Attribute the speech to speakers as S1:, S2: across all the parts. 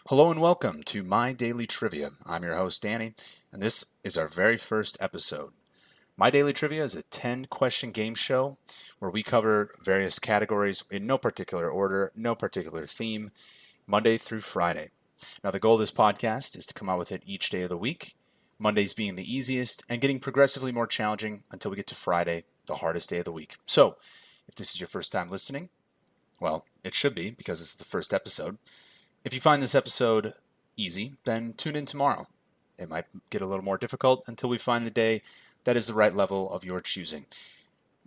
S1: Hello and welcome to My Daily Trivia. I'm your host, Danny, and this is our very first episode. My Daily Trivia is a 10-question game show where we cover various categories in no particular order, no particular theme, Monday through Friday. Now, the goal of this podcast is to come out with it each day of the week, Mondays being the easiest and getting progressively more challenging until we get to Friday, the hardest day of the week. So, if this is your first time listening, well, it should be because this is the first episode. If you find this episode easy, then tune in tomorrow. It might get a little more difficult until we find the day that is the right level of your choosing.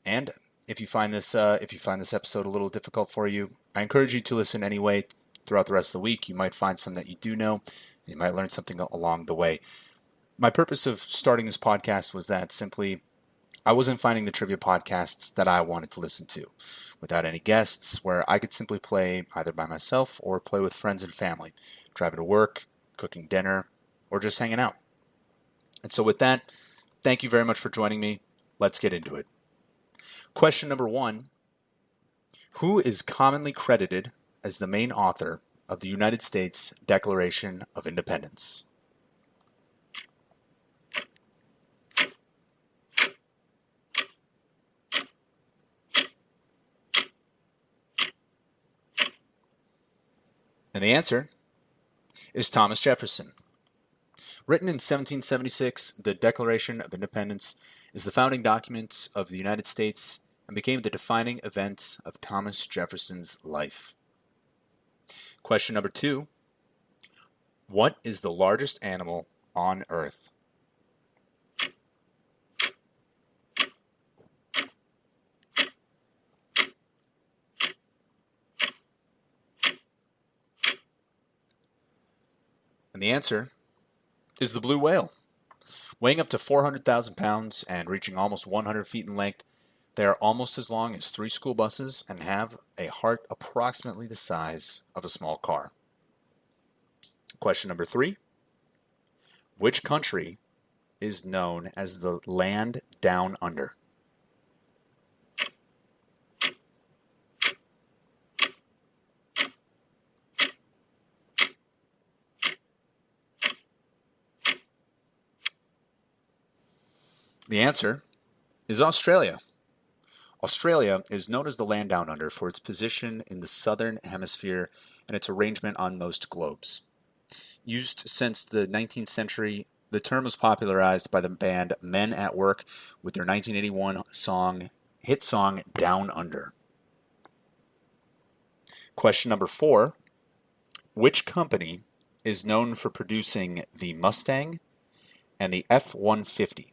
S1: And if you find this episode a little difficult for you, I encourage you to listen anyway throughout the rest of the week. You might find something that you do know. You might learn something along the way. My purpose of starting this podcast was that simply I wasn't finding the trivia podcasts that I wanted to listen to without any guests, where I could simply play either by myself or play with friends and family, driving to work, cooking dinner, or just hanging out. And so with that, thank you very much for joining me. Let's get into it. Question number 1. Who is commonly credited as the main author of the United States Declaration of Independence? And the answer is Thomas Jefferson. Written in 1776, the Declaration of Independence is the founding document of the United States and became the defining event of Thomas Jefferson's life. Question number 2. What is the largest animal on Earth? And the answer is the blue whale. Weighing up to 400,000 pounds and reaching almost 100 feet in length, they are almost as long as 3 school buses and have a heart approximately the size of a small car. Question number 3. Which country is known as the land down under? The answer is Australia. Australia is known as the land down under for its position in the southern hemisphere and its arrangement on most globes. Used since the 19th century, the term was popularized by the band Men at Work with their 1981 hit song Down Under. Question number 4. Which company is known for producing the Mustang and the F-150?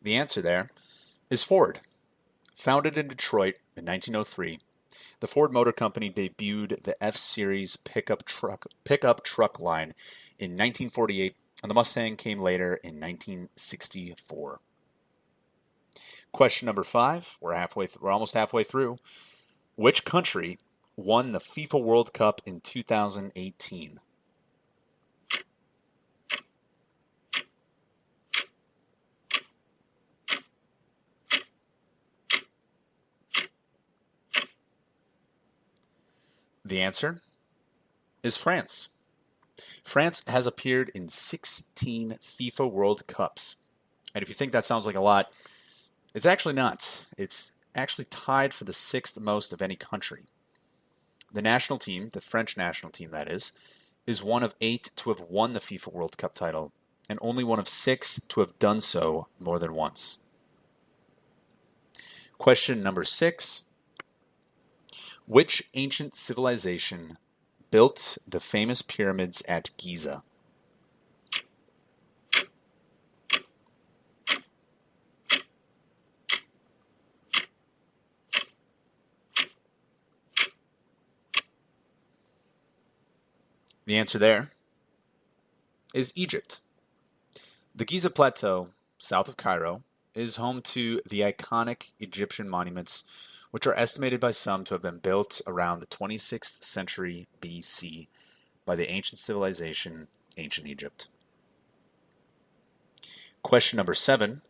S1: The answer there is Ford. Founded in Detroit in 1903, the Ford Motor Company debuted the F-Series pickup truck line in 1948, and the Mustang came later in 1964. Question number 5. We're almost halfway through. Which country won the FIFA World Cup in 2018? The answer is France. France has appeared in 16 FIFA World Cups. And if you think that sounds like a lot, it's actually not. It's actually tied for the 6th most of any country. The national team, the French national team that is one of 8 to have won the FIFA World Cup title, and only one of 6 to have done so more than once. Question number 6. Which ancient civilization built the famous pyramids at Giza? The answer there is Egypt. The Giza Plateau, south of Cairo, is home to the iconic Egyptian monuments, which are estimated by some to have been built around the 26th century BC by the ancient civilization ancient Egypt. Question number 7.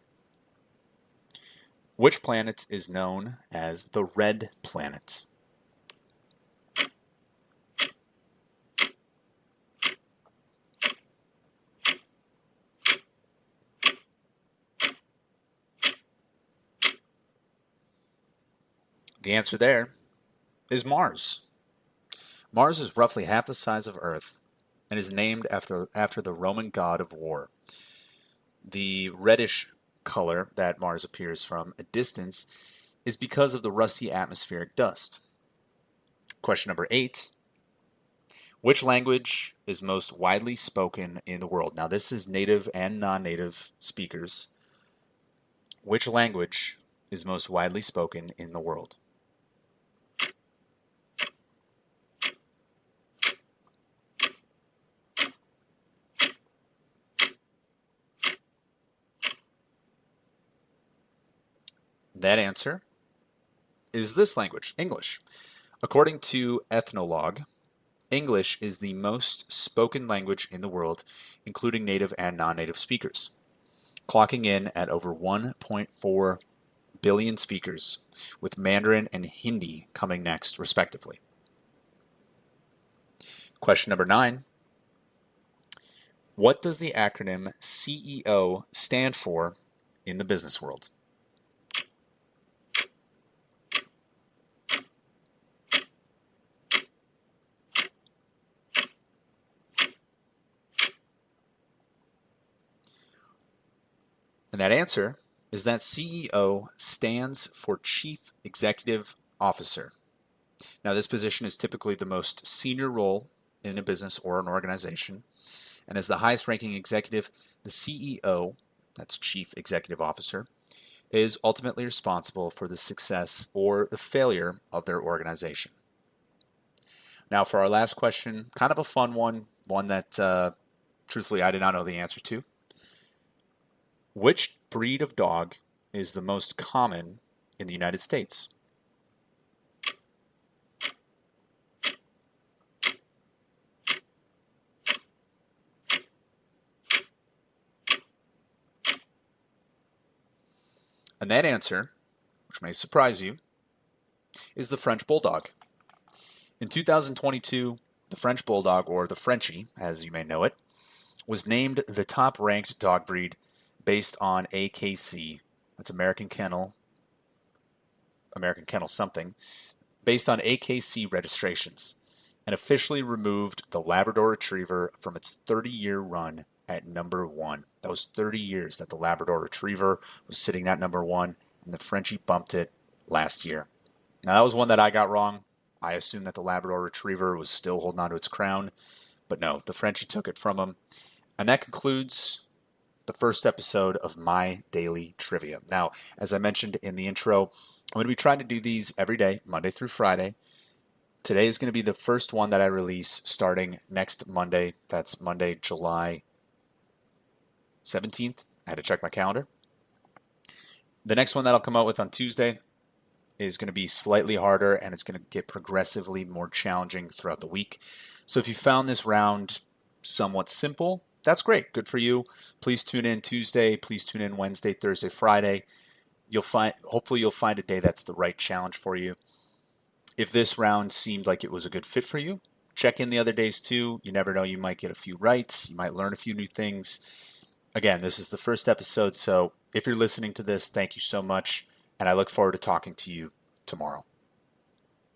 S1: Which planet is known as the red planet? The answer there is Mars. Mars is roughly half the size of Earth and is named after the Roman god of war. The reddish color that Mars appears from a distance is because of the rusty atmospheric dust. Question number 8. Which language is most widely spoken in the world? Now, this is native and non-native speakers. Which language is most widely spoken in the world? That answer is this language, English. According to Ethnologue, English is the most spoken language in the world, including native and non-native speakers, clocking in at over 1.4 billion speakers, with Mandarin and Hindi coming next, respectively. Question number 9. What does the acronym CEO stand for in the business world? And that answer is that CEO stands for Chief Executive Officer. Now, this position is typically the most senior role in a business or an organization. And as the highest ranking executive, the CEO, that's Chief Executive Officer, is ultimately responsible for the success or the failure of their organization. Now, for our last question, kind of a fun one that truthfully I did not know the answer to. Which breed of dog is the most common in the United States? And that answer, which may surprise you, is the French Bulldog. In 2022, the French Bulldog, or the Frenchie, as you may know it, was named the top-ranked dog breed based on AKC, that's American Kennel something, based on AKC registrations, and officially removed the Labrador Retriever from its 30-year run at number 1. That was 30 years that the Labrador Retriever was sitting at number 1, and the Frenchie bumped it last year. Now, that was one that I got wrong. I assumed that the Labrador Retriever was still holding on to its crown, but no, the Frenchie took it from him. And that concludes the first episode of My Daily Trivia. Now, as I mentioned in the intro, I'm going to be trying to do these every day, Monday through Friday. Today is going to be the first one that I release starting next Monday. That's Monday, July 17th. I had to check my calendar. The next one that I'll come out with on Tuesday is going to be slightly harder, and it's going to get progressively more challenging throughout the week. So if you found this round somewhat simple, that's great. Good for you. Please tune in Tuesday. Please tune in Wednesday, Thursday, Friday. Hopefully you'll find a day that's the right challenge for you. If this round seemed like it was a good fit for you, check in the other days too. You never know, you might get a few rights. You might learn a few new things. Again, this is the first episode, so if you're listening to this, thank you so much, and I look forward to talking to you tomorrow.